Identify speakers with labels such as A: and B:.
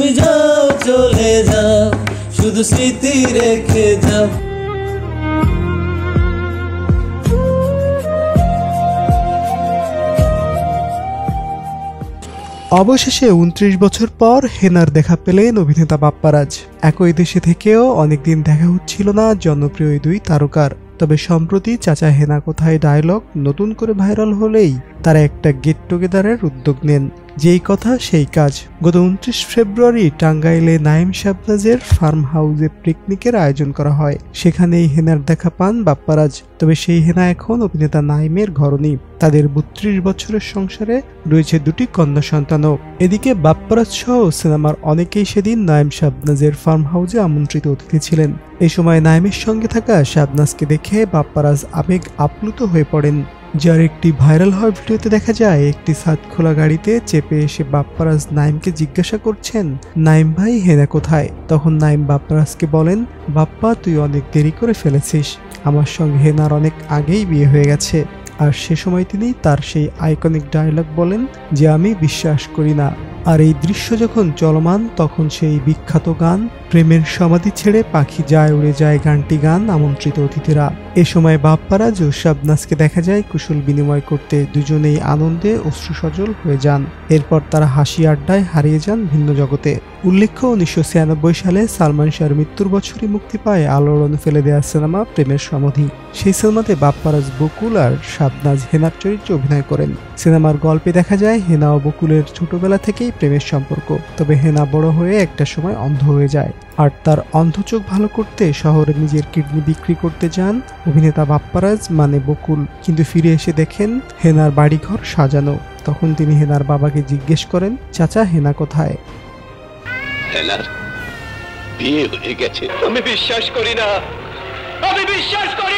A: তুমি যাও চলে যাও, শুধু স্মৃতি রেখে যাও।
B: অবশেষে ২৯ বছর পর হেনার দেখা পেলেন অভিনেতা বাপ্পারাজ। একই দেশে থেকেও অনেকদিন দেখা হচ্ছিল না জনপ্রিয় এই দুই তারকার। তবে সম্প্রতি চাচা হেনা কোথায় ডায়লগ নতুন করে ভাইরাল হলেই তারা একটা গেট টুগেদারের উদ্যোগ নেন। যেই কথা সেই কাজ। গত ২৯ ফেব্রুয়ারি টাঙ্গাইলে নাইম শাবনাজের ফার্ম হাউসে পিকনিকের আয়োজন করা হয়। সেখানেই হেনার দেখা পান বাপ্পারাজ। তবে সেই হেনা এখন অভিনেতা নাইমের ঘরণী। তাদের ৩২ বছরের সংসারে রয়েছে দুটি কন্যা সন্তানও। এদিকে বাপ্পারাজ সহ সিনেমার অনেকেই সেদিন নাইম শাবনাজের ফার্ম হাউসে আমন্ত্রিত অতিথি ছিলেন। এই সময় নাইমের সঙ্গে থাকা শাবনাজকে দেখে বাপ্পারাজ আবেগ আপ্লুত হয়ে পড়েন। যার একটি ভাইরাল হওয়ার ভিডিওতে দেখা যায় একটি ছাদ খোলা গাড়িতে চেপে এসে বাপ্পারাজ নাইমকে জিজ্ঞাসা করছেন, নাইম ভাই হেনা কোথায়? তখন নাইম বাপ্পারাজকে বলেন, বাপ্পা তুই অনেক দেরি করে ফেলেছিস, আমার সঙ্গে হেনার অনেক আগেই বিয়ে হয়ে গেছে। আর সে সময় তিনি তার সেই আইকনিক ডায়লগ বলেন যে আমি বিশ্বাস করি না। আর এই দৃশ্য যখন চলমান তখন সেই বিখ্যাত গান প্রেমের সমাধি ছেড়ে পাখি যায় উড়ে যায় গানটি গান আমন্ত্রিত অতিথিরা। এ সময় বাপ্পারাজ ও শাবনাজকে দেখা যায় কুশল বিনিময় করতে। দুজনেই আনন্দে অশ্রুসজল হয়ে যান। এরপর তারা হাসি আড্ডায় হারিয়ে যান ভিন্ন জগতে। উল্লেখ্য ১৯৯৬ সালে সালমান শাহর মৃত্যুর বছরই মুক্তি পায় আলোড়ন ফেলে দেওয়া সিনেমা প্রেমের সমাধি। সেই সিনেমাতে বাপ্পারাজ বকুল আর শাবনাজ হেনার চরিত্রে অভিনয় করেন। সিনেমার গল্পে দেখা যায় হেনা ও বকুলের ছোটবেলা থেকেই প্রেমের সম্পর্ক। তবে হেনা বড় হয়ে একটা সময় অন্ধ হয়ে যায় আর তার অন্ধ চোখ ভালো করতে শহরে নিজের কিডনি বিক্রি করতে যান অভিনেতা বাপ্পারাজ মানে বকুল। কিন্তু ফিরে এসে দেখেন হেনার বাড়িঘর সাজানো। তখন তিনি হেনার বাবাকে জিজ্ঞেস করেন, চাচা হেনা কোথায়?
C: হেনার বিয়ে হয়ে গেছে। আমি বিশ্বাস করি না, আমি বিশ্বাস করি